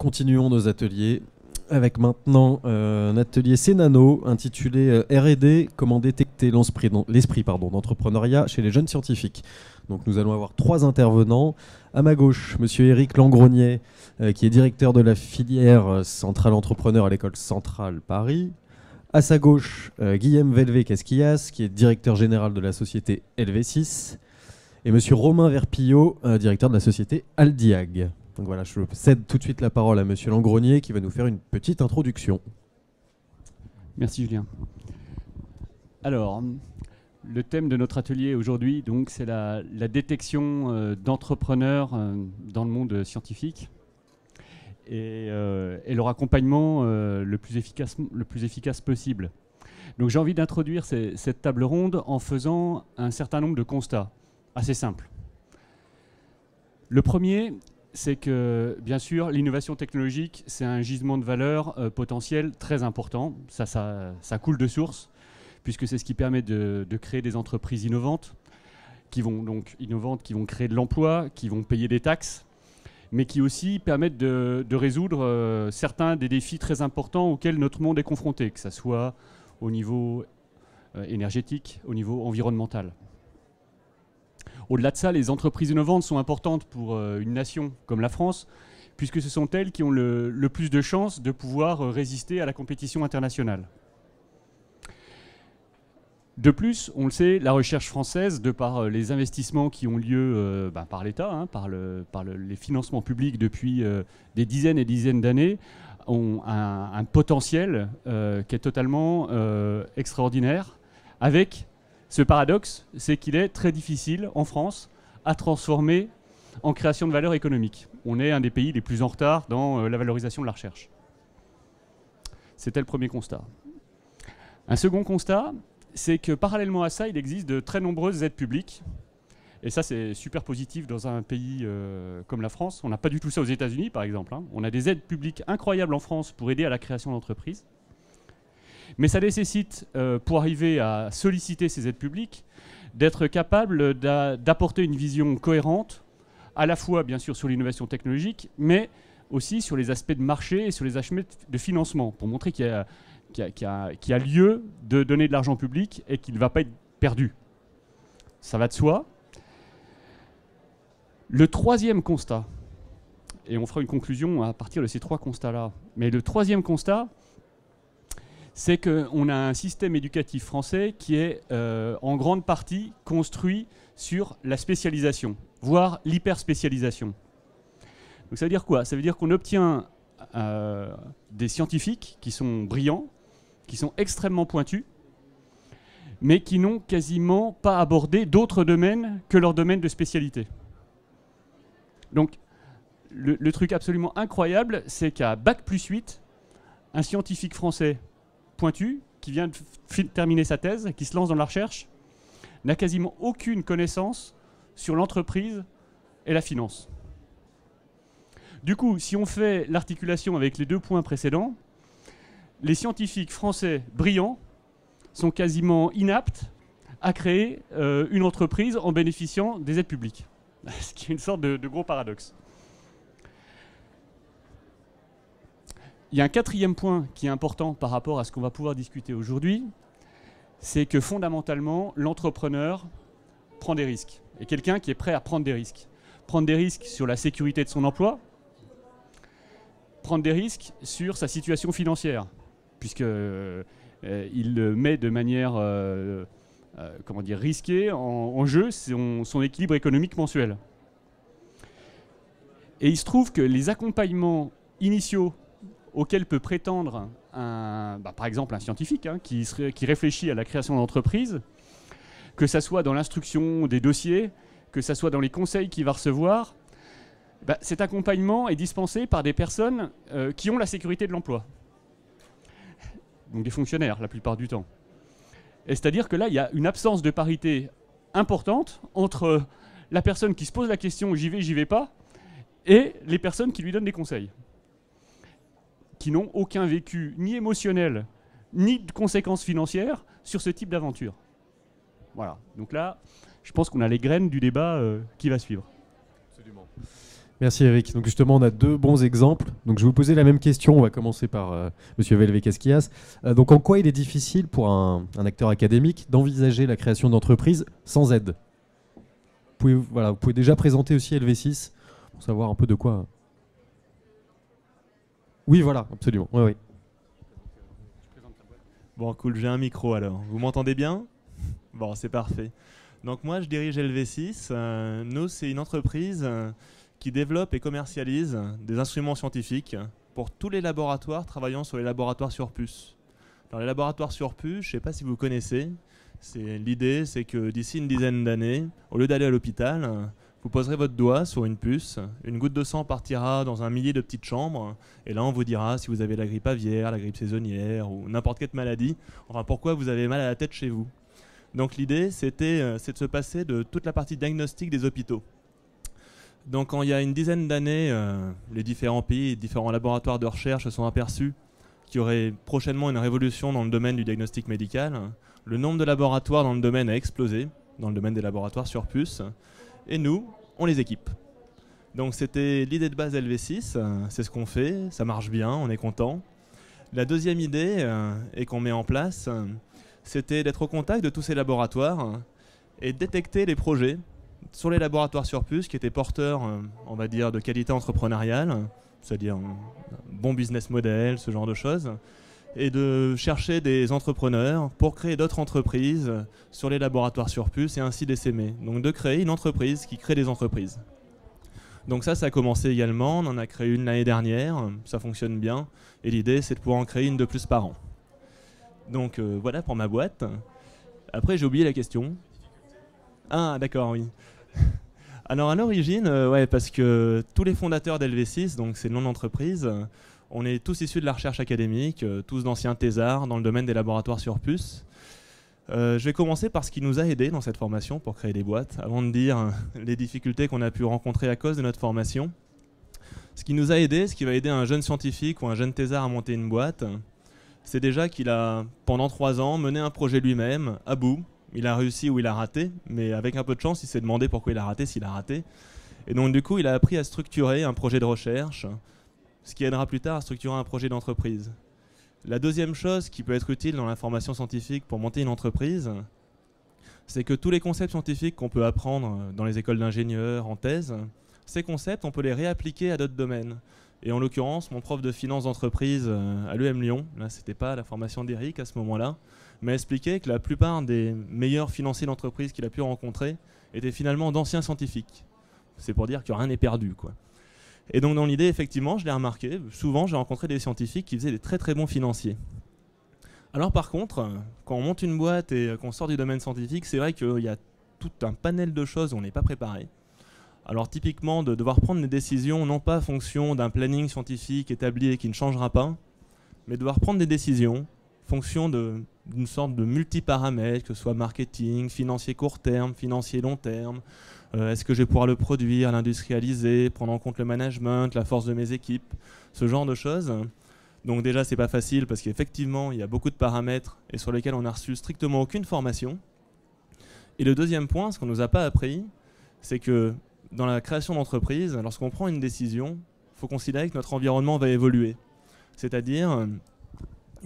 continuons nos ateliers avec maintenant un atelier Cénano intitulé R&D, comment détecter l'esprit d'entrepreneuriat chez les jeunes scientifiques. Donc nous allons avoir 3 intervenants. À ma gauche, monsieur Éric Langronier, qui est directeur de la filière Centrale Entrepreneur à l'école Centrale Paris. À sa gauche, Guillaume Velvet-Casquillas, qui est directeur général de la société LV6. Et monsieur Romain Verpillot, directeur de la société Aldiag. Donc voilà, je cède tout de suite la parole à monsieur Langronier qui va nous faire une petite introduction. Merci Julien. Alors, le thème de notre atelier aujourd'hui, donc, c'est la détection d'entrepreneurs dans le monde scientifique et leur accompagnement le plus efficace possible. Donc j'ai envie d'introduire cette table ronde en faisant un certain nombre de constats assez simples. Le premier, c'est que, bien sûr, l'innovation technologique, c'est un gisement de valeur potentiel très important. Ça coule de source, puisque c'est ce qui permet de créer des entreprises innovantes, qui vont créer de l'emploi, qui vont payer des taxes, mais qui aussi permettent de résoudre certains des défis très importants auxquels notre monde est confronté, que ce soit au niveau énergétique, au niveau environnemental. Au-delà de ça, les entreprises innovantes sont importantes pour une nation comme la France, puisque ce sont elles qui ont le plus de chances de pouvoir résister à la compétition internationale. De plus, on le sait, la recherche française, de par les investissements qui ont lieu par l'État, par les financements publics depuis des dizaines et dizaines d'années, ont un potentiel qui est totalement extraordinaire, avec ce paradoxe, c'est qu'il est très difficile en France à transformer en création de valeur économique. On est un des pays les plus en retard dans la valorisation de la recherche. C'était le premier constat. Un second constat, c'est que parallèlement à ça, il existe de très nombreuses aides publiques. Et ça, c'est super positif dans un pays comme la France. On n'a pas du tout ça aux États-Unis, par exemple. On a des aides publiques incroyables en France pour aider à la création d'entreprises. Mais ça nécessite, pour arriver à solliciter ces aides publiques, d'être capable d'apporter une vision cohérente, à la fois, bien sûr, sur l'innovation technologique, mais aussi sur les aspects de marché et sur les aspects de financement, pour montrer qu'il y a lieu de donner de l'argent public et qu'il ne va pas être perdu. Ça va de soi. Le troisième constat, et on fera une conclusion à partir de ces 3 constats-là, mais le troisième constat, c'est qu'on a un système éducatif français qui est en grande partie construit sur la spécialisation, voire l'hyperspécialisation. Donc ça veut dire quoi? Ça veut dire qu'on obtient des scientifiques qui sont brillants, qui sont extrêmement pointus, mais qui n'ont quasiment pas abordé d'autres domaines que leur domaine de spécialité. Donc le truc absolument incroyable, c'est qu'à Bac+8, un scientifique français pointu, qui vient de terminer sa thèse, qui se lance dans la recherche, n'a quasiment aucune connaissance sur l'entreprise et la finance. Du coup, si on fait l'articulation avec les 2 points précédents, les scientifiques français brillants sont quasiment inaptes à créer une entreprise en bénéficiant des aides publiques. Ce qui est une sorte de gros paradoxe. Il y a un 4e point qui est important par rapport à ce qu'on va pouvoir discuter aujourd'hui, c'est que fondamentalement, l'entrepreneur prend des risques. Et quelqu'un qui est prêt à prendre des risques. Prendre des risques sur la sécurité de son emploi, prendre des risques sur sa situation financière, puisqu'il met de manière risquée en jeu son équilibre économique mensuel. Et il se trouve que les accompagnements initiaux auquel peut prétendre par exemple un scientifique qui réfléchit à la création d'entreprise, que ça soit dans l'instruction des dossiers, que ça soit dans les conseils qu'il va recevoir, cet accompagnement est dispensé par des personnes qui ont la sécurité de l'emploi. Donc des fonctionnaires la plupart du temps. Et c'est-à-dire que là, il y a une absence de parité importante entre la personne qui se pose la question « j'y vais pas » et les personnes qui lui donnent des conseils, qui n'ont aucun vécu ni émotionnel, ni de conséquences financières sur ce type d'aventure. Voilà. Donc là, je pense qu'on a les graines du débat qui va suivre. Absolument. Merci Eric. Donc justement, on a deux bons exemples. Donc je vais vous poser la même question. On va commencer par Monsieur Velvekesquias. Donc en quoi il est difficile pour un acteur académique d'envisager la création d'entreprises sans aide? Vous pouvez déjà présenter aussi LV6 pour savoir un peu de quoi. Oui, voilà, absolument. Oui, oui. Bon, cool, j'ai un micro alors. Vous m'entendez bien? Bon, c'est parfait. Donc moi, je dirige LV6. Nous, c'est une entreprise qui développe et commercialise des instruments scientifiques pour tous les laboratoires travaillant sur les laboratoires sur puce. Alors les laboratoires sur puce, je ne sais pas si vous connaissez, l'idée c'est que d'ici une dizaine d'années, au lieu d'aller à l'hôpital, vous poserez votre doigt sur une puce, une goutte de sang partira dans un millier de petites chambres, et là on vous dira si vous avez la grippe aviaire, la grippe saisonnière ou n'importe quelle maladie, enfin pourquoi vous avez mal à la tête chez vous. Donc l'idée c'est de se passer de toute la partie diagnostic des hôpitaux. Donc quand il y a une dizaine d'années, les différents pays, les différents laboratoires de recherche se sont aperçus qu'il y aurait prochainement une révolution dans le domaine du diagnostic médical. Le nombre de laboratoires dans le domaine a explosé, dans le domaine des laboratoires sur puce, et nous, on les équipe. Donc c'était l'idée de base LV6, c'est ce qu'on fait, ça marche bien, on est content. La deuxième idée, et qu'on met en place, c'était d'être au contact de tous ces laboratoires et de détecter les projets sur les laboratoires sur puce qui étaient porteurs, on va dire, de qualité entrepreneuriale, c'est-à-dire bon business model, ce genre de choses, et de chercher des entrepreneurs pour créer d'autres entreprises sur les laboratoires sur puce et ainsi d'essaimer. Donc de créer une entreprise qui crée des entreprises. Donc ça a commencé également, on en a créé une l'année dernière, ça fonctionne bien, et l'idée c'est de pouvoir en créer une de plus par an. Donc voilà pour ma boîte. Après j'ai oublié la question. Ah d'accord, oui. Alors à l'origine, ouais, parce que tous les fondateurs d'LV6, donc c'est le nom d'entreprise, on est tous issus de la recherche académique, tous d'anciens thésards dans le domaine des laboratoires sur puce. Je vais commencer par ce qui nous a aidés dans cette formation pour créer des boîtes, avant de dire les difficultés qu'on a pu rencontrer à cause de notre formation. Ce qui nous a aidés, ce qui va aider un jeune scientifique ou un jeune thésard à monter une boîte, c'est déjà qu'il a, pendant 3 ans, mené un projet lui-même, à bout. Il a réussi ou il a raté, mais avec un peu de chance, il s'est demandé pourquoi il a raté, s'il a raté. Et donc du coup, il a appris à structurer un projet de recherche, ce qui aidera plus tard à structurer un projet d'entreprise. La deuxième chose qui peut être utile dans la formation scientifique pour monter une entreprise, c'est que tous les concepts scientifiques qu'on peut apprendre dans les écoles d'ingénieurs, en thèse, ces concepts, on peut les réappliquer à d'autres domaines. Et en l'occurrence, mon prof de finance d'entreprise à l'EM Lyon, là c'était pas la formation d'Eric à ce moment-là, m'a expliqué que la plupart des meilleurs financiers d'entreprise qu'il a pu rencontrer étaient finalement d'anciens scientifiques. C'est pour dire que rien n'est perdu, quoi. Et donc dans l'idée, effectivement, je l'ai remarqué, souvent j'ai rencontré des scientifiques qui faisaient des très très bons financiers. Alors par contre, quand on monte une boîte et qu'on sort du domaine scientifique, c'est vrai qu'il y a tout un panel de choses où on n'est pas préparé. Alors typiquement, de devoir prendre des décisions, non pas en fonction d'un planning scientifique établi et qui ne changera pas, mais devoir prendre des décisions en fonction d'une sorte de multiparamètres, que ce soit marketing, financier court terme, financier long terme, est-ce que je vais pouvoir le produire, l'industrialiser, prendre en compte le management, la force de mes équipes, ce genre de choses. Donc déjà, c'est pas facile parce qu'effectivement, il y a beaucoup de paramètres et sur lesquels on n'a reçu strictement aucune formation. Et le deuxième point, ce qu'on ne nous a pas appris, c'est que dans la création d'entreprise, lorsqu'on prend une décision, il faut considérer que notre environnement va évoluer. C'est-à-dire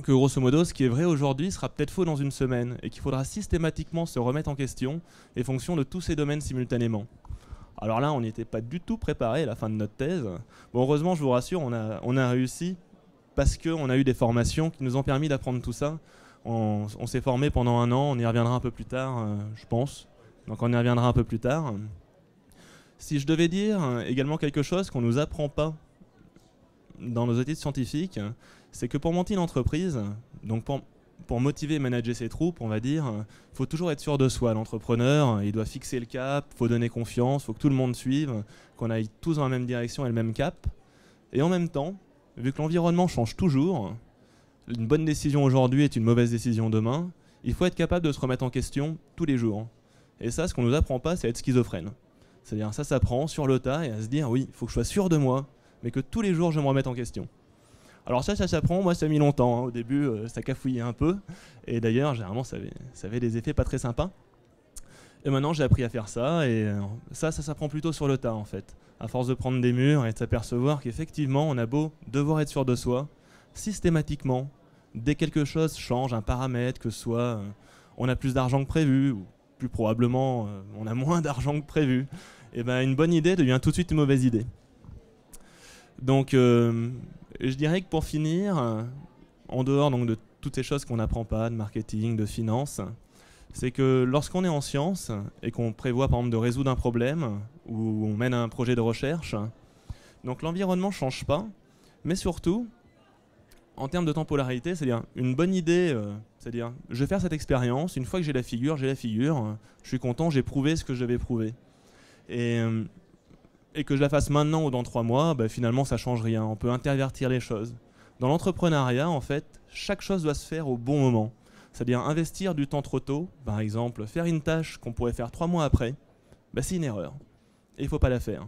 que grosso modo, ce qui est vrai aujourd'hui sera peut-être faux dans une semaine et qu'il faudra systématiquement se remettre en question et fonction de tous ces domaines simultanément. Alors là, on n'était pas du tout préparé à la fin de notre thèse. Bon, heureusement, je vous rassure, on a réussi parce qu'on a eu des formations qui nous ont permis d'apprendre tout ça. On s'est formé pendant 1 an, on y reviendra un peu plus tard, je pense. Donc on y reviendra un peu plus tard. Si je devais dire également quelque chose qu'on ne nous apprend pas dans nos études scientifiques, c'est que pour monter une entreprise, donc pour motiver et manager ses troupes, on va dire, il faut toujours être sûr de soi. L'entrepreneur, il doit fixer le cap, il faut donner confiance, il faut que tout le monde suive, qu'on aille tous dans la même direction et le même cap. Et en même temps, vu que l'environnement change toujours, une bonne décision aujourd'hui est une mauvaise décision demain, il faut être capable de se remettre en question tous les jours. Et ça, ce qu'on ne nous apprend pas, c'est à être schizophrène. C'est-à-dire ça s'apprend sur le tas et à se dire oui, il faut que je sois sûr de moi, mais que tous les jours je me remette en question. Alors ça s'apprend, moi ça a mis longtemps, hein. Au début ça cafouillait un peu, et d'ailleurs généralement ça avait des effets pas très sympas. Et maintenant, j'ai appris à faire ça, et ça s'apprend plutôt sur le tas, en fait. À force de prendre des murs et de s'apercevoir qu'effectivement, on a beau devoir être sûr de soi, systématiquement, dès que quelque chose change, un paramètre, que ce soit on a plus d'argent que prévu, ou plus probablement on a moins d'argent que prévu, et ben, une bonne idée devient tout de suite une mauvaise idée. Donc, je dirais que pour finir, en dehors donc, de toutes ces choses qu'on n'apprend pas, de marketing, de finance, c'est que lorsqu'on est en sciences et qu'on prévoit par exemple de résoudre un problème ou on mène un projet de recherche, donc l'environnement ne change pas, mais surtout, en termes de temporalité, c'est-à-dire une bonne idée, c'est-à-dire je vais faire cette expérience, une fois que j'ai la figure, je suis content, j'ai prouvé ce que je devais prouver. Et que je la fasse maintenant ou dans 3 mois, bah, finalement ça ne change rien, on peut intervertir les choses. Dans l'entrepreneuriat, en fait, chaque chose doit se faire au bon moment. C'est-à-dire investir du temps trop tôt, par exemple, faire une tâche qu'on pourrait faire 3 mois après, bah, c'est une erreur. Et il ne faut pas la faire.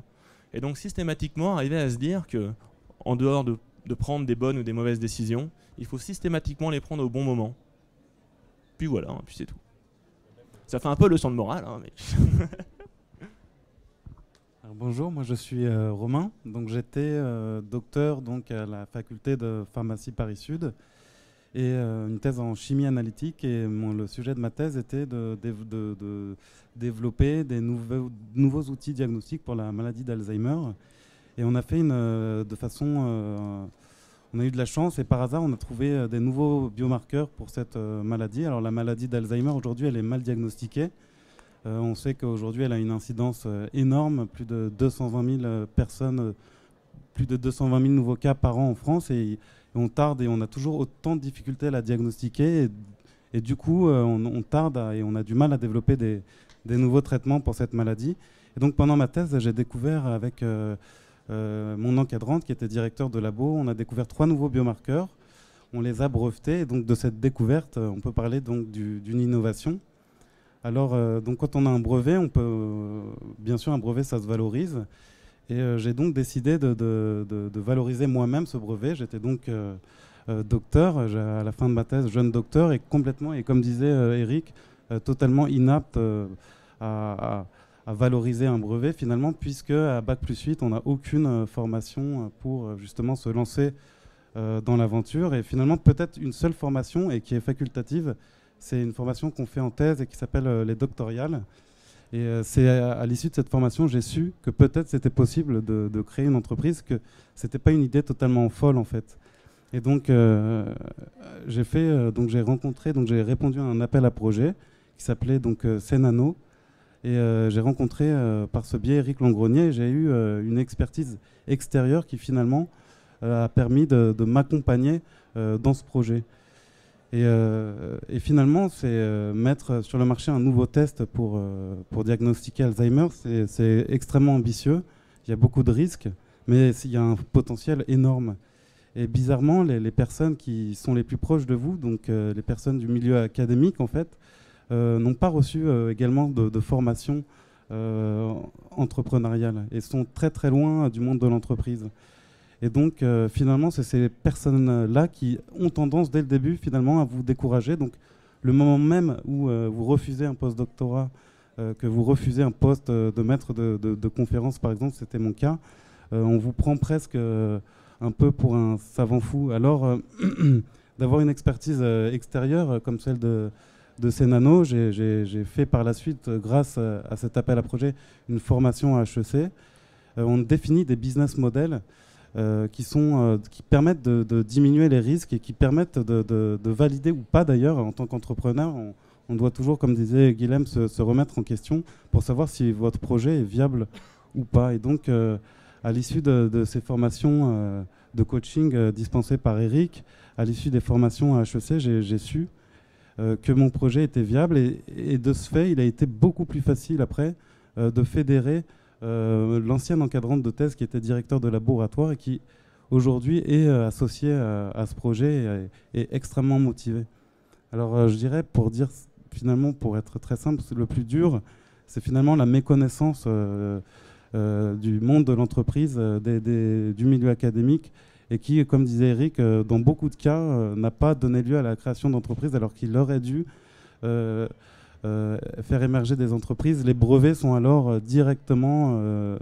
Et donc systématiquement, arriver à se dire que, en dehors de prendre des bonnes ou des mauvaises décisions, il faut systématiquement les prendre au bon moment. Puis voilà, puis c'est tout. Ça fait un peu leçon de morale, hein, mais... Alors, bonjour, moi je suis Romain. Donc j'étais docteur donc, à la faculté de pharmacie Paris-Sud et une thèse en chimie analytique. Et le sujet de ma thèse était de développer des nouveaux outils diagnostiques pour la maladie d'Alzheimer. Et on a fait de façon... on a eu de la chance et par hasard on a trouvé des nouveaux biomarqueurs pour cette maladie. Alors la maladie d'Alzheimer aujourd'hui elle est mal diagnostiquée. On sait qu'aujourd'hui elle a une incidence énorme, plus de 220 000 personnes, plus de 220 000 nouveaux cas par an en France et on tarde et on a toujours autant de difficultés à la diagnostiquer et du coup on tarde et on a du mal à développer des nouveaux traitements pour cette maladie. Et donc pendant ma thèse j'ai découvert avec mon encadrante qui était directeur de labo, on a découvert 3 nouveaux biomarqueurs, on les a brevetés et donc de cette découverte on peut parler donc d'une innovation. Alors, donc quand on a un brevet, on peut, bien sûr, un brevet, ça se valorise. Et j'ai donc décidé de valoriser moi-même ce brevet. J'étais donc docteur, à la fin de ma thèse, jeune docteur, et complètement, et comme disait Eric, totalement inapte à valoriser un brevet, finalement, puisque à Bac+8, on n'a aucune formation pour justement se lancer dans l'aventure. Et finalement, peut-être une seule formation, et qui est facultative, c'est une formation qu'on fait en thèse et qui s'appelle les doctoriales. Et c'est à l'issue de cette formation, j'ai su que peut-être c'était possible de créer une entreprise, que c'était pas une idée totalement folle en fait. Et donc j'ai rencontré, donc j'ai répondu à un appel à projet qui s'appelait donc Cnano. Et j'ai rencontré par ce biais Eric Langronier. Et j'ai eu une expertise extérieure qui finalement a permis de m'accompagner dans ce projet. Et finalement, c'est mettre sur le marché un nouveau test pour diagnostiquer Alzheimer. C'est extrêmement ambitieux. Il y a beaucoup de risques, mais il y a un potentiel énorme. Et bizarrement, les personnes qui sont les plus proches de vous, donc les personnes du milieu académique, en fait, n'ont pas reçu également de formation entrepreneuriale et sont très très loin du monde de l'entreprise. Et donc, finalement, c'est ces personnes-là qui ont tendance, dès le début, finalement, à vous décourager. Donc, le moment même où vous refusez un post-doctorat, que vous refusez un poste de maître de conférence, par exemple, c'était mon cas, on vous prend presque un peu pour un savant fou. Alors, d'avoir une expertise extérieure comme celle de Cnano, j'ai fait par la suite, grâce à cet appel à projet, une formation à HEC. On définit des business models qui permettent de diminuer les risques et qui permettent de valider ou pas d'ailleurs en tant qu'entrepreneur. On doit toujours, comme disait Guilhem, se remettre en question pour savoir si votre projet est viable ou pas. Et donc, à l'issue de ces formations de coaching dispensées par Eric, à l'issue des formations à HEC, j'ai su que mon projet était viable et de ce fait, il a été beaucoup plus facile après de fédérer l'ancienne encadrante de thèse qui était directeur de laboratoire et qui aujourd'hui est associée à ce projet et est extrêmement motivée. Alors je dirais, finalement, pour être très simple, le plus dur, c'est finalement la méconnaissance du monde de l'entreprise, du milieu académique, et qui, comme disait Eric, dans beaucoup de cas, n'a pas donné lieu à la création d'entreprises alors qu'il aurait dû faire émerger des entreprises. Les brevets sont alors directement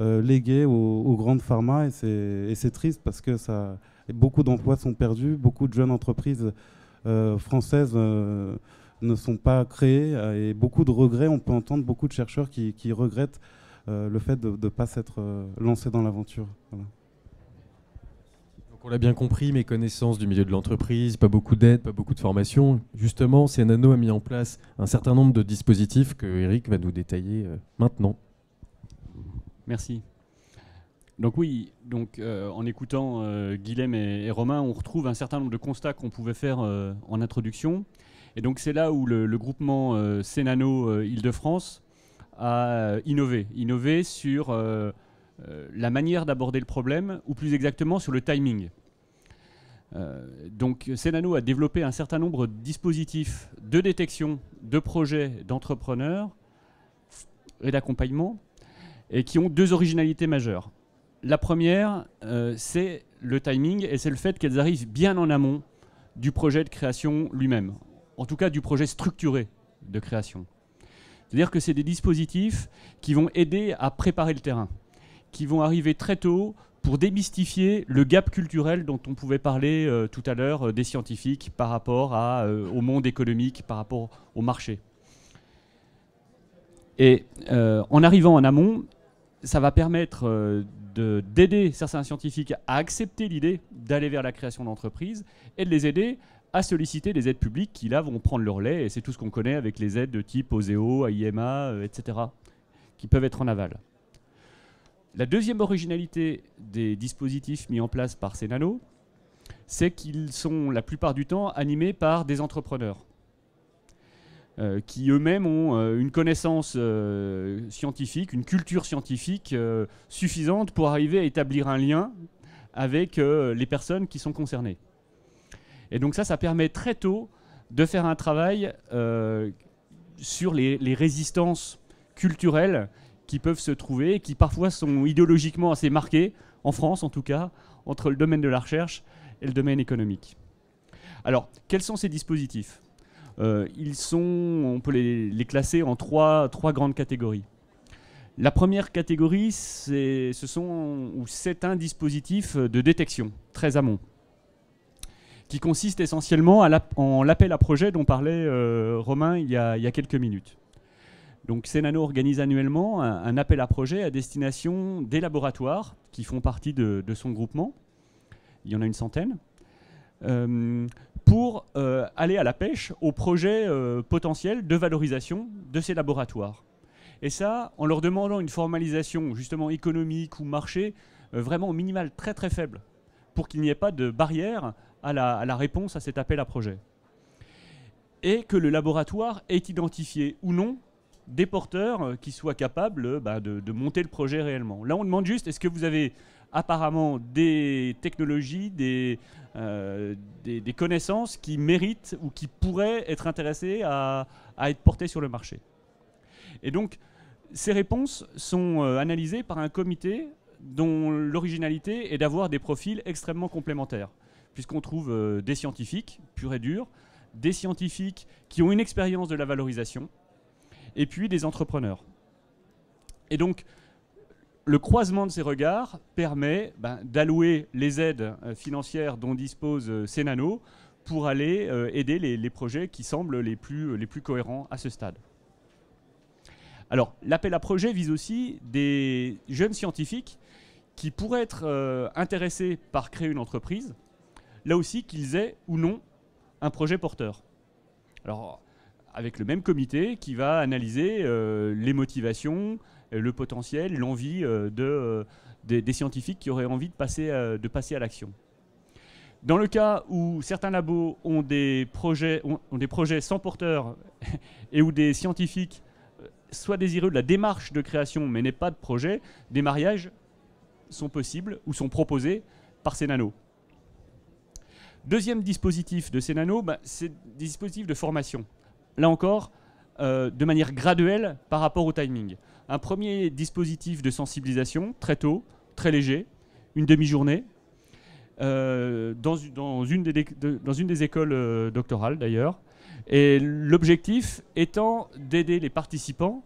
légués aux grandes pharma et c'est triste parce que beaucoup d'emplois sont perdus, beaucoup de jeunes entreprises françaises ne sont pas créées et beaucoup de regrets. On peut entendre beaucoup de chercheurs qui regrettent le fait de ne pas s'être lancés dans l'aventure. Voilà. Donc on l'a bien compris, méconnaissance du milieu de l'entreprise, pas beaucoup d'aide, pas beaucoup de formation. Justement, CNano a mis en place un certain nombre de dispositifs que Eric va nous détailler maintenant. Merci. Donc oui, en écoutant Guilhem et Romain, on retrouve un certain nombre de constats qu'on pouvait faire en introduction. Et donc c'est là où le groupement CNano Île-de-France a innové sur la manière d'aborder le problème, ou plus exactement sur le timing. Donc CNano a développé un certain nombre de dispositifs de détection de projets d'entrepreneurs et d'accompagnement, et qui ont deux originalités majeures. La première, c'est le timing, et c'est le fait qu'elles arrivent bien en amont du projet de création lui-même, en tout cas du projet structuré de création. C'est-à-dire que c'est des dispositifs qui vont aider à préparer le terrain, qui vont arriver très tôt pour démystifier le gap culturel dont on pouvait parler tout à l'heure des scientifiques par rapport au monde économique, par rapport au marché. Et en arrivant en amont, ça va permettre d'aider certains scientifiques à accepter l'idée d'aller vers la création d'entreprises et de les aider à solliciter des aides publiques qui, là, vont prendre le relais. Et c'est tout ce qu'on connaît avec les aides de type OSEO, AIMA, etc., qui peuvent être en aval. La deuxième originalité des dispositifs mis en place par CNano, c'est qu'ils sont la plupart du temps animés par des entrepreneurs qui eux-mêmes ont une connaissance scientifique, une culture scientifique suffisante pour arriver à établir un lien avec les personnes qui sont concernées. Et donc ça permet très tôt de faire un travail sur les résistances culturelles qui peuvent se trouver et qui parfois sont idéologiquement assez marquées, en France en tout cas, entre le domaine de la recherche et le domaine économique. Alors, quels sont ces dispositifs ? On peut les classer en trois grandes catégories. La première catégorie, c'est un dispositif de détection, très amont, qui consiste essentiellement en l'appel à projet dont parlait Romain il y a quelques minutes. Donc CNano organise annuellement un appel à projet à destination des laboratoires qui font partie de son groupement. Il y en a une centaine. Pour aller à la pêche aux projets potentiels de valorisation de ces laboratoires. Et ça, en leur demandant une formalisation justement économique ou marché vraiment minimale, très très faible, pour qu'il n'y ait pas de barrière à la réponse à cet appel à projet. Et que le laboratoire ait identifié ou non des porteurs qui soient capables de monter le projet réellement. Là, on demande juste, est-ce que vous avez apparemment des technologies, des connaissances qui méritent ou qui pourraient être intéressées à être portées sur le marché. Et donc, ces réponses sont analysées par un comité dont l'originalité est d'avoir des profils extrêmement complémentaires, puisqu'on trouve des scientifiques, purs et durs, des scientifiques qui ont une expérience de la valorisation, et puis des entrepreneurs. Et donc, le croisement de ces regards permet d'allouer les aides financières dont dispose CNano pour aller aider les projets qui semblent les plus cohérents à ce stade. Alors, l'appel à projet vise aussi des jeunes scientifiques qui pourraient être intéressés par créer une entreprise, là aussi qu'ils aient ou non un projet porteur. Alors, avec le même comité qui va analyser les motivations, le potentiel, l'envie des scientifiques qui auraient envie de passer à l'action. Dans le cas où certains labos ont des projets sans porteur et où des scientifiques soient désireux de la démarche de création mais n'aient pas de projet, des mariages sont possibles ou sont proposés par CNano. Deuxième dispositif de CNano, c'est des dispositifs de formation. Là encore, de manière graduelle par rapport au timing. Un premier dispositif de sensibilisation, très tôt, très léger, une demi-journée, dans une des écoles doctorales d'ailleurs, Et l'objectif étant d'aider les participants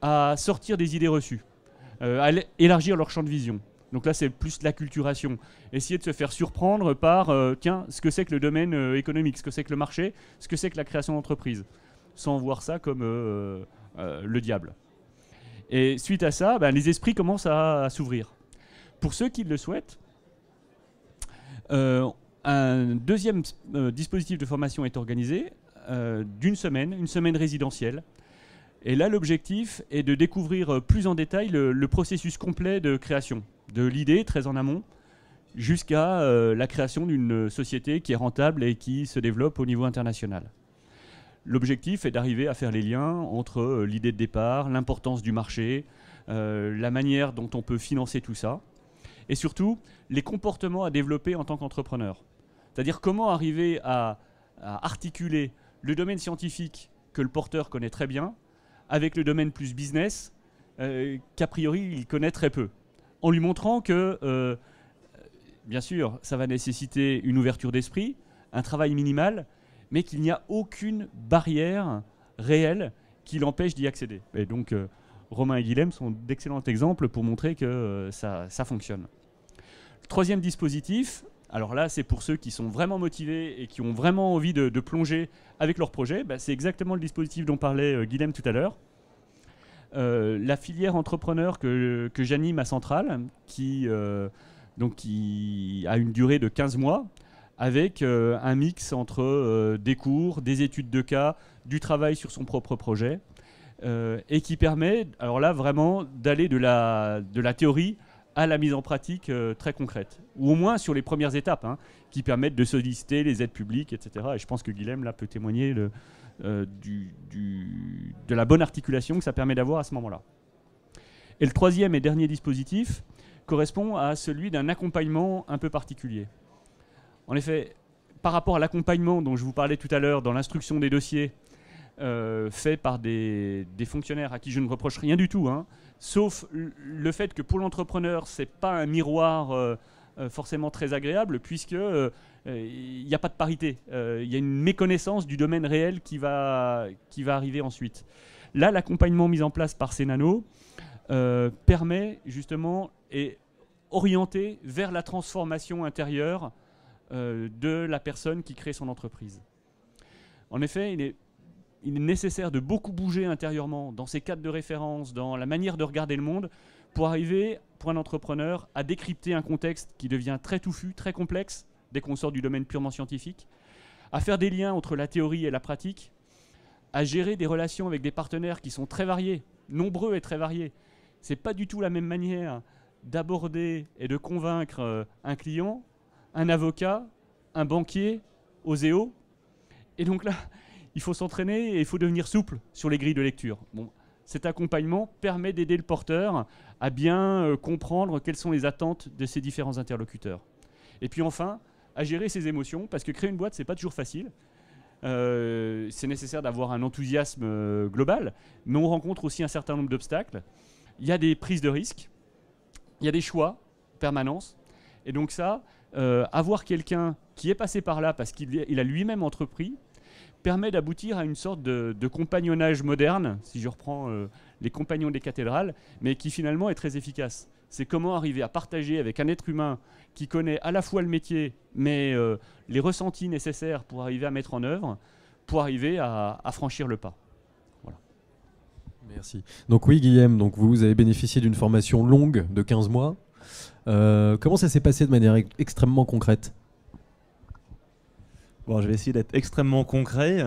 à sortir des idées reçues, à élargir leur champ de vision. Donc là, c'est plus l'acculturation. Essayer de se faire surprendre par, tiens, ce que c'est que le domaine économique, ce que c'est que le marché, ce que c'est que la création d'entreprise, sans voir ça comme le diable. Et suite à ça, les esprits commencent à s'ouvrir. Pour ceux qui le souhaitent, un deuxième dispositif de formation est organisé d'une semaine, une semaine résidentielle. Et là, l'objectif est de découvrir plus en détail le processus complet de création, de l'idée très en amont, jusqu'à la création d'une société qui est rentable et qui se développe au niveau international. L'objectif est d'arriver à faire les liens entre l'idée de départ, l'importance du marché, la manière dont on peut financer tout ça, et surtout les comportements à développer en tant qu'entrepreneur. C'est-à-dire comment arriver à articuler le domaine scientifique que le porteur connaît très bien avec le domaine plus business qu'a priori il connaît très peu, en lui montrant que, bien sûr, ça va nécessiter une ouverture d'esprit, un travail minimal, mais qu'il n'y a aucune barrière réelle qui l'empêche d'y accéder. Et donc, Romain et Guilhem sont d'excellents exemples pour montrer que ça fonctionne. Le troisième dispositif, alors là, c'est pour ceux qui sont vraiment motivés et qui ont vraiment envie de plonger avec leur projet. C'est exactement le dispositif dont parlait Guilhem tout à l'heure. La filière entrepreneur que j'anime à Centrale, qui a une durée de 15 mois, avec un mix entre des cours, des études de cas, du travail sur son propre projet, et qui permet, alors là, vraiment d'aller de la théorie à la mise en pratique très concrète, ou au moins sur les premières étapes, qui permettent de solliciter les aides publiques, etc. Et je pense que Guilhem là peut témoigner de la bonne articulation que ça permet d'avoir à ce moment-là. Et le troisième et dernier dispositif correspond à celui d'un accompagnement un peu particulier. En effet, par rapport à l'accompagnement dont je vous parlais tout à l'heure dans l'instruction des dossiers, fait par des fonctionnaires à qui je ne reproche rien du tout, sauf le fait que pour l'entrepreneur, ce n'est pas un miroir forcément très agréable, puisque il n'y a pas de parité. Il y a une méconnaissance du domaine réel qui va arriver ensuite. Là, l'accompagnement mis en place par Cénano permet justement et orienté vers la transformation intérieure de la personne qui crée son entreprise. En effet, il est nécessaire de beaucoup bouger intérieurement dans ses cadres de référence, dans la manière de regarder le monde, pour arriver, pour un entrepreneur, à décrypter un contexte qui devient très touffu, très complexe, dès qu'on sort du domaine purement scientifique, à faire des liens entre la théorie et la pratique, à gérer des relations avec des partenaires qui sont très variés, nombreux et très variés. Ce n'est pas du tout la même manière d'aborder et de convaincre un client, un avocat, un banquier, Oseo. Et donc là, il faut s'entraîner et il faut devenir souple sur les grilles de lecture. Bon, cet accompagnement permet d'aider le porteur à bien comprendre quelles sont les attentes de ses différents interlocuteurs. Et puis enfin, à gérer ses émotions, parce que créer une boîte, ce n'est pas toujours facile. C'est nécessaire d'avoir un enthousiasme global, mais on rencontre aussi un certain nombre d'obstacles. Il y a des prises de risques, il y a des choix en permanence. Et donc ça, avoir quelqu'un qui est passé par là parce qu'il a lui-même entrepris, permet d'aboutir à une sorte de compagnonnage moderne, si je reprends les compagnons des cathédrales, mais qui finalement est très efficace. C'est comment arriver à partager avec un être humain qui connaît à la fois le métier, mais les ressentis nécessaires pour arriver à mettre en œuvre, pour arriver à franchir le pas. Voilà. Merci. Donc oui, Guilhem, donc vous avez bénéficié d'une formation longue de 15 mois. Comment ça s'est passé de manière extrêmement concrète ? Bon, je vais essayer d'être extrêmement concret.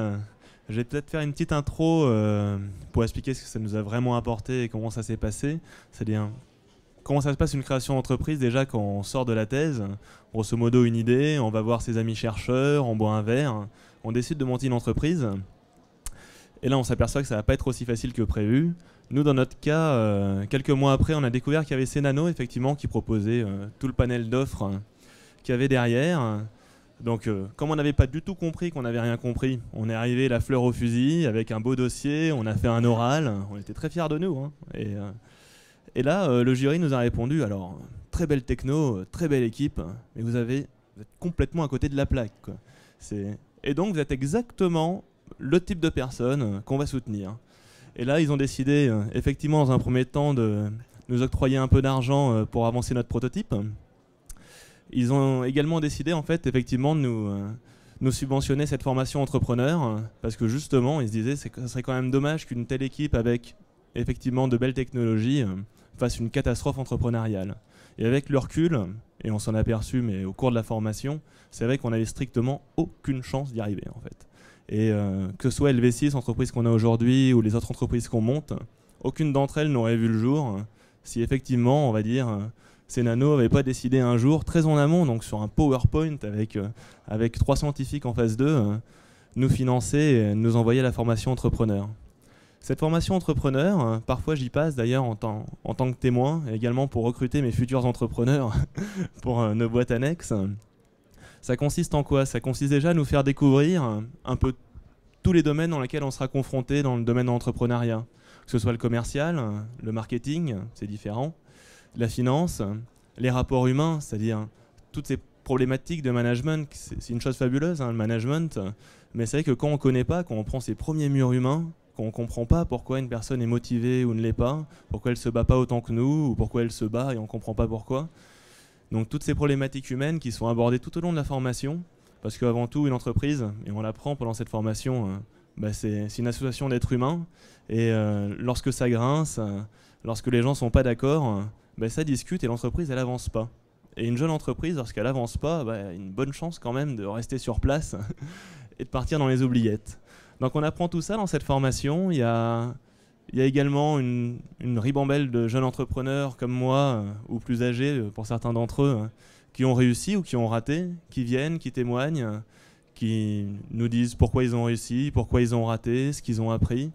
Je vais peut-être faire une petite intro pour expliquer ce que ça nous a vraiment apporté et comment ça s'est passé. C'est-à-dire, comment ça se passe une création d'entreprise déjà quand on sort de la thèse. Grosso modo, une idée, on va voir ses amis chercheurs, on boit un verre, on décide de monter une entreprise. Et là, on s'aperçoit que ça ne va pas être aussi facile que prévu. Nous, dans notre cas, quelques mois après, on a découvert qu'il y avait Cénano, effectivement, qui proposait tout le panel d'offres qu'il y avait derrière. Donc, comme on n'avait pas du tout compris qu'on n'avait rien compris, on est arrivé la fleur au fusil avec un beau dossier, on a fait un oral, on était très fiers de nous. Et là, le jury nous a répondu, alors, très belle techno, très belle équipe, mais vous êtes complètement à côté de la plaque, quoi. Et donc, vous êtes exactement le type de personnes qu'on va soutenir. Et là, ils ont décidé, effectivement, dans un premier temps, de nous octroyer un peu d'argent pour avancer notre prototype. Ils ont également décidé, en fait, effectivement, de nous subventionner cette formation entrepreneur, parce que justement, ils se disaient que ce serait quand même dommage qu'une telle équipe avec, effectivement, de belles technologies fasse une catastrophe entrepreneuriale. Et avec le recul, et on s'en a aperçu, mais au cours de la formation, c'est vrai qu'on avait strictement aucune chance d'y arriver, en fait. Et que ce soit LV6, l'entreprise qu'on a aujourd'hui, ou les autres entreprises qu'on monte, aucune d'entre elles n'aurait vu le jour si effectivement, on va dire, Cénano n'avait pas décidé un jour, très en amont, donc sur un PowerPoint avec 3 scientifiques en phase 2, nous financer et nous envoyer la formation entrepreneur. Cette formation entrepreneur, parfois j'y passe d'ailleurs en tant que témoin, et également pour recruter mes futurs entrepreneurs pour nos boîtes annexes. Ça consiste en quoi? Ça consiste déjà à nous faire découvrir un peu tous les domaines dans lesquels on sera confronté dans le domaine de l'entrepreneuriat. Que ce soit le commercial, le marketing, c'est différent, la finance, les rapports humains, c'est-à-dire toutes ces problématiques de management. C'est une chose fabuleuse, le management, mais c'est vrai que quand on ne connaît pas, quand on prend ses premiers murs humains, quand on ne comprend pas pourquoi une personne est motivée ou ne l'est pas, pourquoi elle ne se bat pas autant que nous, ou pourquoi elle se bat et on ne comprend pas pourquoi. Donc toutes ces problématiques humaines qui sont abordées tout au long de la formation, parce qu'avant tout, une entreprise, et on l'apprend pendant cette formation, c'est une association d'êtres humains, et lorsque ça grince, lorsque les gens ne sont pas d'accord, ça discute et l'entreprise, elle n'avance pas. Et une jeune entreprise, lorsqu'elle n'avance pas, a une bonne chance quand même de rester sur place et de partir dans les oubliettes. Donc on apprend tout ça dans cette formation. Il y a également une ribambelle de jeunes entrepreneurs comme moi, ou plus âgés pour certains d'entre eux, qui ont réussi ou qui ont raté, qui viennent, qui témoignent, qui nous disent pourquoi ils ont réussi, pourquoi ils ont raté, ce qu'ils ont appris.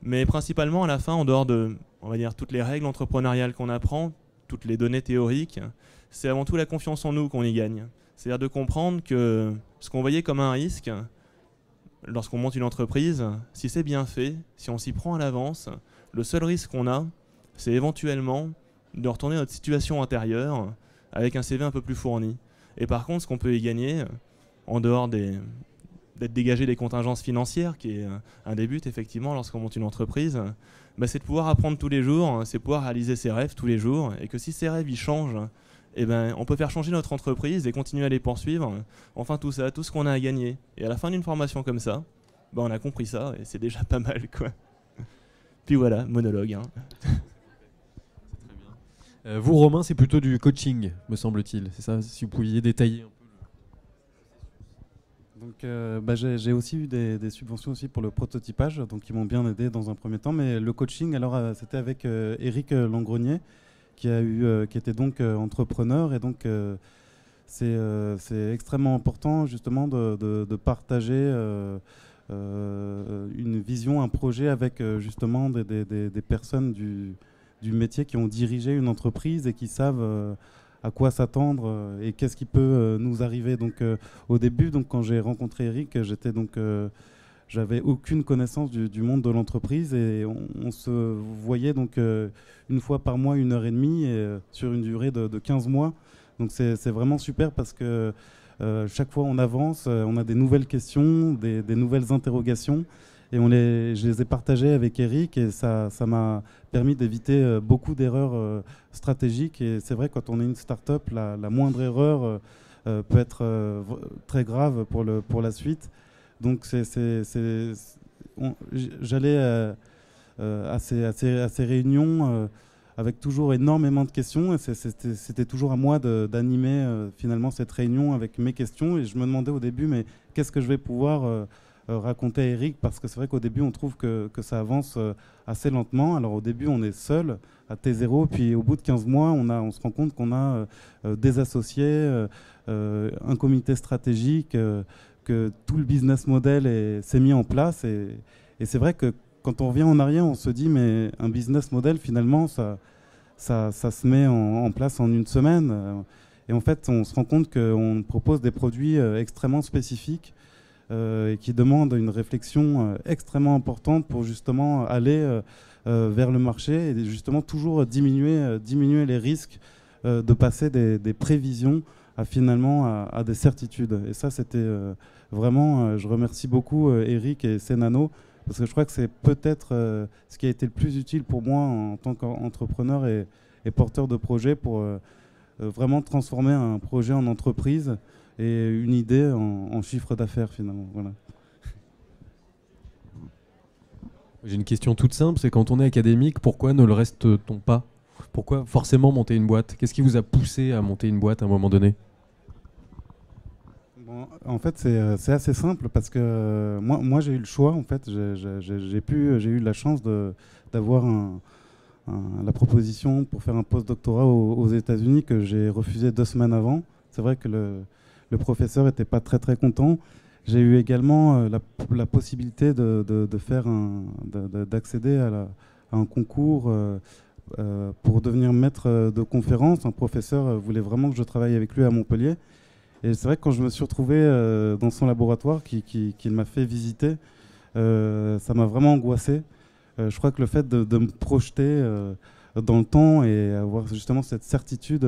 Mais principalement à la fin, en dehors de, on va dire, toutes les règles entrepreneuriales qu'on apprend, toutes les données théoriques, c'est avant tout la confiance en nous qu'on y gagne. C'est-à-dire de comprendre que ce qu'on voyait comme un risque, lorsqu'on monte une entreprise, si c'est bien fait, si on s'y prend à l'avance, le seul risque qu'on a, c'est éventuellement de retourner à notre situation antérieure avec un CV un peu plus fourni. Et par contre, ce qu'on peut y gagner, en dehors d'être dégagé des contingences financières, qui est un des buts effectivement lorsqu'on monte une entreprise, c'est de pouvoir apprendre tous les jours, c'est pouvoir réaliser ses rêves tous les jours, et que si ces rêves ils changent, on peut faire changer notre entreprise et continuer à les poursuivre. Enfin tout ça, tout ce qu'on a à gagner. Et à la fin d'une formation comme ça, on a compris ça et c'est déjà pas mal, quoi. Puis voilà, monologue. Vous, Romain, c'est plutôt du coaching, me semble-t-il. C'est ça, si vous pouviez détailler un peu. Donc, j'ai aussi eu des subventions aussi pour le prototypage, donc ils m'ont bien aidé dans un premier temps. Mais le coaching, alors c'était avec Éric Langrenier, qui était donc entrepreneur, et donc c'est extrêmement important justement de partager une vision, un projet avec justement des personnes du métier qui ont dirigé une entreprise et qui savent à quoi s'attendre et qu'est-ce qui peut nous arriver. Donc au début, donc, quand j'ai rencontré Eric, j'avais aucune connaissance du monde de l'entreprise, et on se voyait donc une fois par mois, 1h30, sur une durée de 15 mois. Donc c'est vraiment super parce que chaque fois on avance, on a des nouvelles questions, des nouvelles interrogations, et je les ai partagées avec Eric, et ça m'a permis d'éviter beaucoup d'erreurs stratégiques. Et c'est vrai, quand on est une start-up, la moindre erreur peut être très grave pour la suite. Donc j'allais à ces réunions avec toujours énormément de questions, et c'était toujours à moi d'animer finalement cette réunion avec mes questions. Et je me demandais au début, mais qu'est-ce que je vais pouvoir raconter à Eric, parce que c'est vrai qu'au début on trouve que ça avance assez lentement. Alors au début on est seul à T0, puis au bout de 15 mois on se rend compte qu'on a des associés, un comité stratégique, que tout le business model s'est mis en place, et c'est vrai que quand on revient en arrière, on se dit mais un business model finalement ça se met en place en une semaine, et en fait on se rend compte qu'on propose des produits extrêmement spécifiques et qui demandent une réflexion extrêmement importante pour justement aller vers le marché, et justement toujours diminuer les risques de passer des prévisions finalement à des certitudes. Et ça, c'était vraiment, je remercie beaucoup Eric et Cénano, parce que je crois que c'est peut-être ce qui a été le plus utile pour moi en tant qu'entrepreneur et porteur de projet pour vraiment transformer un projet en entreprise et une idée en chiffre d'affaires finalement. Voilà. J'ai une question toute simple, c'est quand on est académique, pourquoi ne le reste-t-on pas? Pourquoi forcément monter une boîte? Qu'est-ce qui vous a poussé à monter une boîte à un moment donné? Bon, en fait, c'est assez simple parce que moi j'ai eu le choix. En fait, j'ai eu la chance d'avoir la proposition pour faire un post-doctorat aux États-Unis que j'ai refusé 2 semaines avant. C'est vrai que le professeur n'était pas très très content. J'ai eu également la possibilité d'accéder à un concours pour devenir maître de conférence. Un professeur voulait vraiment que je travaille avec lui à Montpellier. Et c'est vrai que quand je me suis retrouvé dans son laboratoire qu'il m'a fait visiter, ça m'a vraiment angoissé. Je crois que le fait de me projeter dans le temps et avoir justement cette certitude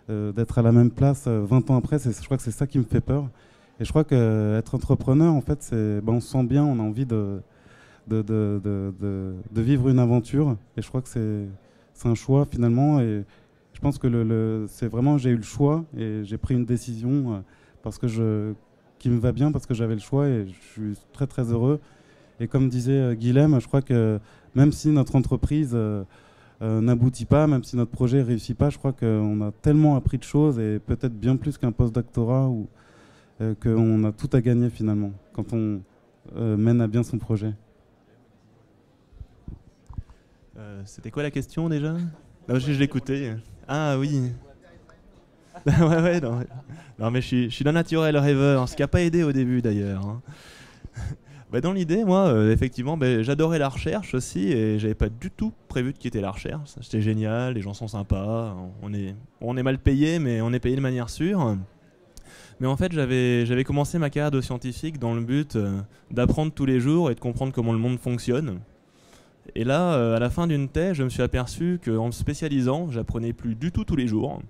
d'être à la même place 20 ans après, je crois que c'est ça qui me fait peur. Et je crois qu'être entrepreneur, en fait, on se sent bien, on a envie de vivre une aventure. Et je crois que c'est un choix finalement. Et je pense que c'est vraiment, j'ai eu le choix et j'ai pris une décision qui me va bien parce que j'avais le choix et je suis très très heureux. Et comme disait Guilhem, je crois que même si notre entreprise n'aboutit pas, même si notre projet ne réussit pas, je crois qu'on a tellement appris de choses et peut-être bien plus qu'un post-doctorat qu'on a tout à gagner finalement quand on mène à bien son projet. C'était quoi la question déjà? Non, je l'écoutais. Ah oui. Ouais, non, mais je suis d'un naturel rêveur, ce qui n'a pas aidé au début d'ailleurs. Hein. Dans l'idée, moi, effectivement, j'adorais la recherche aussi et j'avais pas du tout prévu de quitter la recherche. C'était génial, les gens sont sympas, on est mal payé, mais on est payé de manière sûre. Mais en fait, j'avais commencé ma carrière de scientifique dans le but d'apprendre tous les jours et de comprendre comment le monde fonctionne. Et là, à la fin d'une thèse, je me suis aperçu qu'en me spécialisant, j'apprenais plus du tout tous les jours.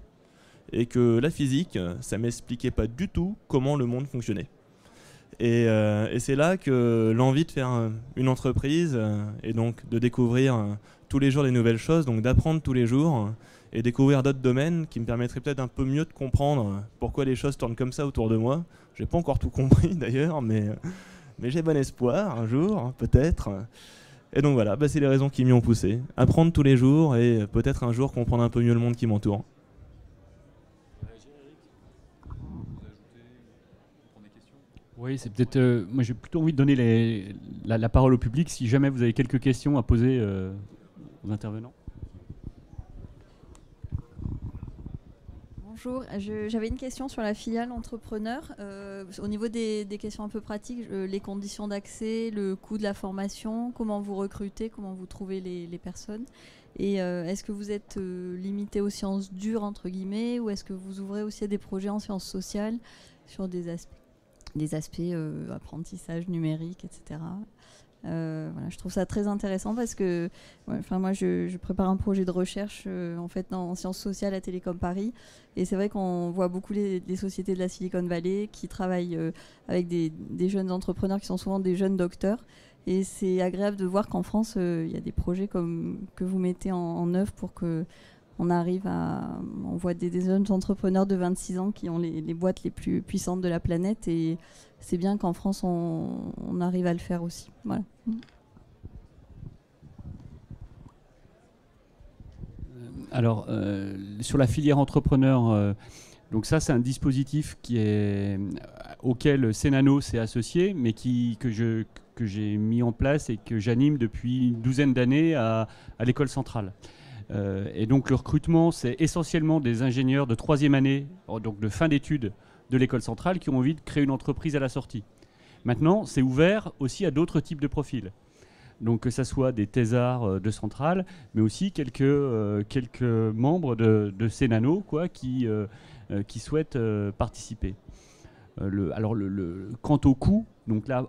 Et que la physique, ça m'expliquait pas du tout comment le monde fonctionnait. Et c'est là que l'envie de faire une entreprise et donc de découvrir tous les jours des nouvelles choses, donc d'apprendre tous les jours et découvrir d'autres domaines qui me permettraient peut-être un peu mieux de comprendre pourquoi les choses tournent comme ça autour de moi. J'ai pas encore tout compris d'ailleurs, mais j'ai bon espoir un jour, peut-être. Et donc voilà, c'est les raisons qui m'y ont poussé. Apprendre tous les jours et peut-être un jour comprendre un peu mieux le monde qui m'entoure. Oui, c'est peut-être. Moi, j'ai plutôt envie de donner la parole au public si jamais vous avez quelques questions à poser aux intervenants. Bonjour, j'avais une question sur la filiale entrepreneur. Au niveau des questions un peu pratiques, les conditions d'accès, le coût de la formation, comment vous recrutez, comment vous trouvez les personnes. Et est-ce que vous êtes limité aux sciences dures, entre guillemets, ou est-ce que vous ouvrez aussi à des projets en sciences sociales sur des aspects apprentissage numérique, etc. Voilà, je trouve ça très intéressant parce que moi je prépare un projet de recherche en sciences sociales à Télécom Paris et c'est vrai qu'on voit beaucoup les sociétés de la Silicon Valley qui travaillent avec des jeunes entrepreneurs qui sont souvent des jeunes docteurs et c'est agréable de voir qu'en France il y a des projets que vous mettez en œuvre pour que on voit des jeunes entrepreneurs de 26 ans qui ont les boîtes les plus puissantes de la planète et c'est bien qu'en France on arrive à le faire aussi. Voilà. Alors, sur la filière entrepreneur, donc ça c'est un dispositif auquel Cénano s'est associé, mais que j'ai mis en place et que j'anime depuis une douzaine d'années à l'école centrale. Et donc le recrutement, c'est essentiellement des ingénieurs de 3e année, donc de fin d'études de l'école centrale, qui ont envie de créer une entreprise à la sortie. Maintenant, c'est ouvert aussi à d'autres types de profils. Donc que ce soit des thésards de centrale, mais aussi quelques membres de Cénano qui souhaitent participer. Quant au coût, donc là,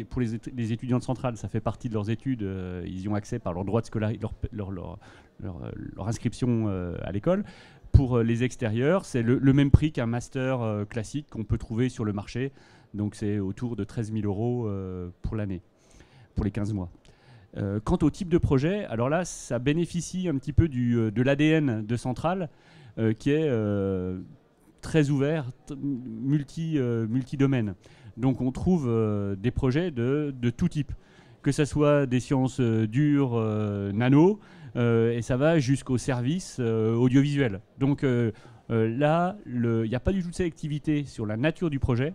pour les étudiants de centrale, ça fait partie de leurs études, ils y ont accès par leur droit de scolarité, leur inscription à l'école. pour les extérieurs, c'est le même prix qu'un master classique qu'on peut trouver sur le marché. Donc c'est autour de 13 000 € pour l'année, pour les 15 mois. Quant au type de projet, alors là, ça bénéficie un petit peu de l'ADN de Centrale, qui est très ouvert, multi-domaine. Donc on trouve des projets de tout type, que ce soit des sciences dures, nano, et ça va jusqu'au service audiovisuel. Donc là, il n'y a pas du tout de sélectivité sur la nature du projet,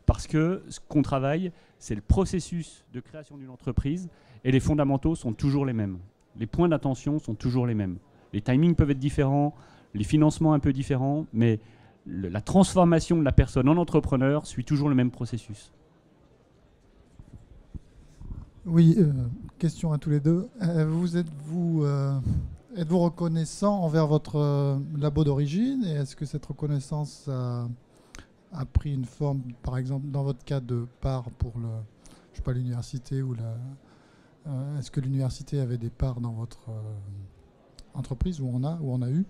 parce que ce qu'on travaille, c'est le processus de création d'une entreprise, et les fondamentaux sont toujours les mêmes. Les points d'attention sont toujours les mêmes. Les timings peuvent être différents, les financements un peu différents, mais la transformation de la personne en entrepreneur suit toujours le même processus. Oui, question à tous les deux. Êtes-vous reconnaissant envers votre labo d'origine, et est-ce que cette reconnaissance a pris une forme, par exemple, dans votre cas, de part pour l'université ou est-ce que l'université avait des parts dans votre entreprise où on a eu?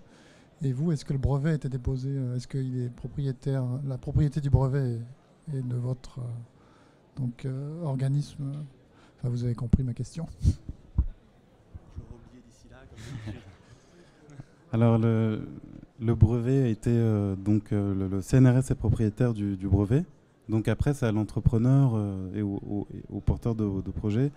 Et vous, est-ce que le brevet a été déposé? Est-ce que la propriété du brevet est de votre organisme? Enfin, vous avez compris ma question. Alors, le brevet a été le CNRS est propriétaire du brevet. Donc après, c'est à l'entrepreneur et au porteur de projet.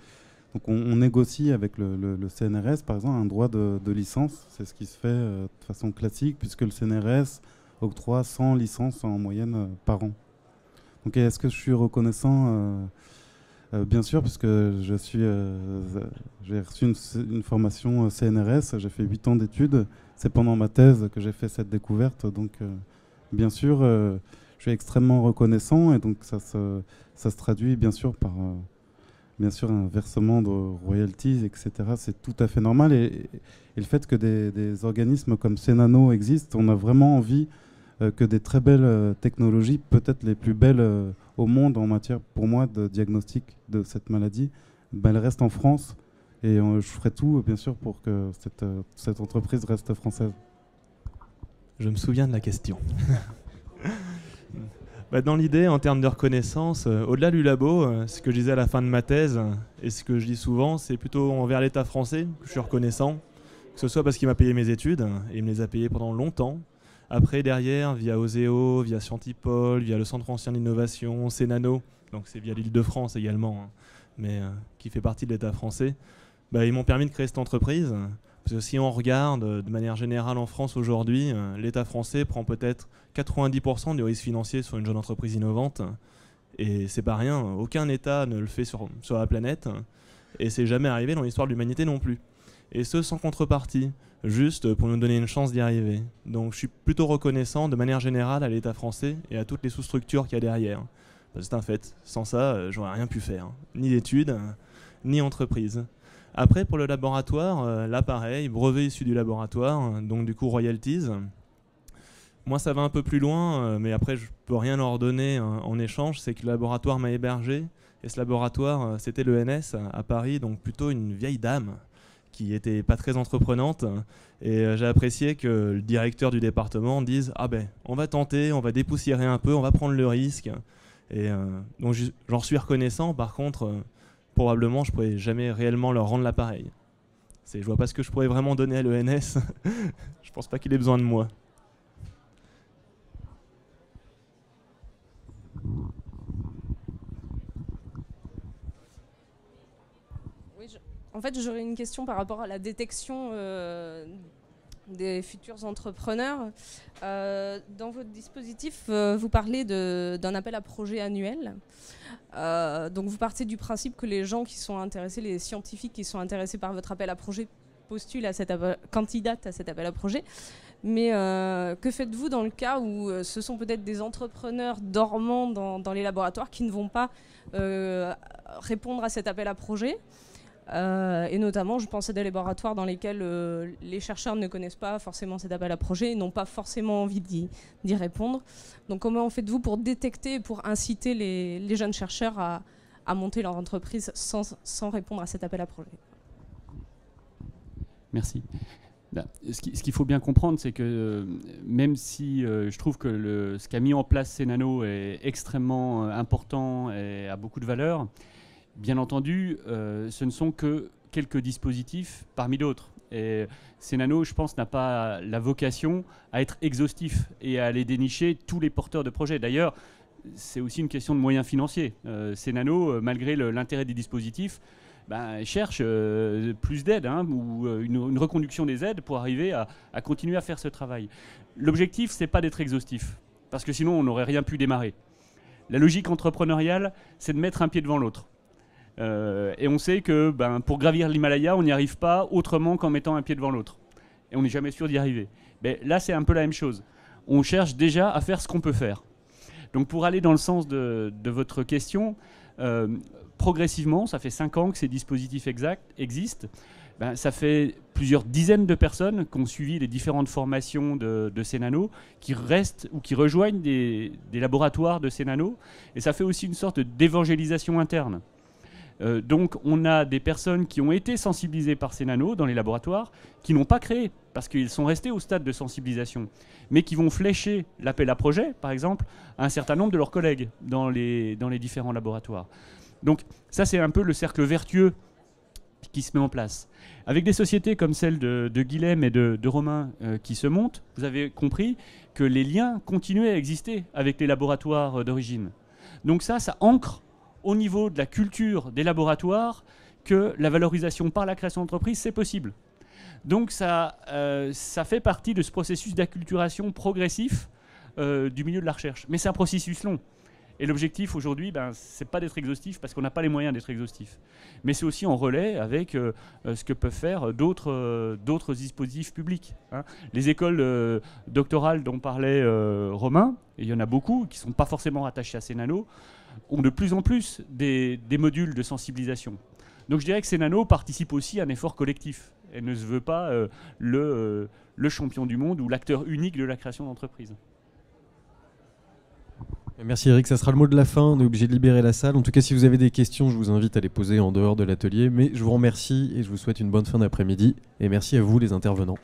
Donc on négocie avec le CNRS, par exemple, un droit de licence. C'est ce qui se fait de façon classique, puisque le CNRS octroie 100 licences en moyenne par an. Donc est-ce que je suis reconnaissant bien sûr, puisque j'ai reçu une formation CNRS, j'ai fait 8 ans d'études. C'est pendant ma thèse que j'ai fait cette découverte. Donc bien sûr, je suis extrêmement reconnaissant, et donc ça se traduit bien sûr par... bien sûr, un versement de royalties, etc., c'est tout à fait normal. Et le fait que des organismes comme Cénano existent, on a vraiment envie que des très belles technologies, peut-être les plus belles au monde en matière, pour moi, de diagnostic de cette maladie, elles restent en France. Et je ferai tout, bien sûr, pour que cette entreprise reste française. Je me souviens de la question. Dans l'idée, en termes de reconnaissance, au-delà du labo, ce que je disais à la fin de ma thèse, et ce que je dis souvent, c'est plutôt envers l'État français que je suis reconnaissant, que ce soit parce qu'il m'a payé mes études, et il me les a payées pendant longtemps. Après, derrière, via Oseo, via Scientipol, via le Centre ancien d'innovation, Cénano, donc c'est via l'Île-de-France également, mais qui fait partie de l'État français, ils m'ont permis de créer cette entreprise. Parce que si on regarde de manière générale en France aujourd'hui, l'État français prend peut-être 90% du risque financier sur une jeune entreprise innovante. Et c'est pas rien, aucun État ne le fait sur la planète. Et c'est jamais arrivé dans l'histoire de l'humanité non plus. Et ce, sans contrepartie, juste pour nous donner une chance d'y arriver. Donc je suis plutôt reconnaissant de manière générale à l'État français et à toutes les sous-structures qu'il y a derrière. Parce que c'est un fait, sans ça, j'aurais rien pu faire. Ni d'études, ni entreprise. Après, pour le laboratoire, là pareil, brevet issu du laboratoire, donc du coup royalties. Moi, ça va un peu plus loin, mais après, je peux rien leur donner en échange. C'est que le laboratoire m'a hébergé, et ce laboratoire, c'était l'ENS à Paris, donc plutôt une vieille dame qui était pas très entreprenante. Et j'ai apprécié que le directeur du département dise « Ah ben, on va tenter, on va dépoussiérer un peu, on va prendre le risque. » Et donc j'en suis reconnaissant. Par contre, probablement, je ne pourrais jamais réellement leur rendre l'appareil. Je vois pas ce que je pourrais vraiment donner à l'ENS. Je pense pas qu'il ait besoin de moi. Oui, en fait, j'aurais une question par rapport à la détection des futurs entrepreneurs. Dans votre dispositif, vous parlez d'un appel à projet annuel. Donc vous partez du principe que les gens qui sont intéressés, les scientifiques qui sont intéressés par votre appel à projet postulent candidatent à cet appel à projet. Mais que faites-vous dans le cas où ce sont peut-être des entrepreneurs dormants dans les laboratoires qui ne vont pas répondre à cet appel à projet? Et notamment, je pense à des laboratoires dans lesquels les chercheurs ne connaissent pas forcément cet appel à projet et n'ont pas forcément envie d'y répondre. Donc comment faites-vous pour détecter et pour inciter les jeunes chercheurs à monter leur entreprise sans répondre à cet appel à projet? Merci. Ce qu'il faut bien comprendre, c'est que même si je trouve que ce qu'a mis en place Cénano est extrêmement important et a beaucoup de valeur, bien entendu, ce ne sont que quelques dispositifs parmi d'autres. Et Cénano, je pense, n'a pas la vocation à être exhaustif et à aller dénicher tous les porteurs de projets. D'ailleurs, c'est aussi une question de moyens financiers. Cénano, malgré l'intérêt des dispositifs, cherche plus d'aide ou une reconduction des aides pour arriver à continuer à faire ce travail. L'objectif, c'est pas d'être exhaustif, parce que sinon, on n'aurait rien pu démarrer. La logique entrepreneuriale, c'est de mettre un pied devant l'autre. Et on sait que pour gravir l'Himalaya, on n'y arrive pas autrement qu'en mettant un pied devant l'autre. Et on n'est jamais sûr d'y arriver. Mais là, c'est un peu la même chose. On cherche déjà à faire ce qu'on peut faire. Donc pour aller dans le sens de votre question, progressivement, ça fait 5 ans que ces dispositifs existent. Ça fait plusieurs dizaines de personnes qui ont suivi les différentes formations de Cénano, qui restent ou qui rejoignent des laboratoires de Cénano. Et ça fait aussi une sorte d'évangélisation interne. Donc on a des personnes qui ont été sensibilisées par Cénano dans les laboratoires, qui n'ont pas créé, parce qu'ils sont restés au stade de sensibilisation, mais qui vont flécher l'appel à projet, par exemple, à un certain nombre de leurs collègues dans les différents laboratoires. Donc ça, c'est un peu le cercle vertueux qui se met en place. Avec des sociétés comme celle de Guilhem et de Romain qui se montent, vous avez compris que les liens continuaient à exister avec les laboratoires d'origine. Donc ça ancre au niveau de la culture des laboratoires que la valorisation par la création d'entreprise, c'est possible. Donc ça fait partie de ce processus d'acculturation progressif du milieu de la recherche. Mais c'est un processus long. Et l'objectif aujourd'hui, c'est pas d'être exhaustif, parce qu'on n'a pas les moyens d'être exhaustif. Mais c'est aussi en relais avec ce que peuvent faire d'autres dispositifs publics. Les écoles doctorales dont parlait Romain, et il y en a beaucoup qui ne sont pas forcément rattachées à Cénano, ont de plus en plus des modules de sensibilisation. Donc je dirais que Cénano participe aussi à un effort collectif. Elle ne se veut pas le champion du monde ou l'acteur unique de la création d'entreprise. Merci Eric, ça sera le mot de la fin, on est obligé de libérer la salle. En tout cas, si vous avez des questions, je vous invite à les poser en dehors de l'atelier. Mais je vous remercie et je vous souhaite une bonne fin d'après-midi. Et merci à vous les intervenants.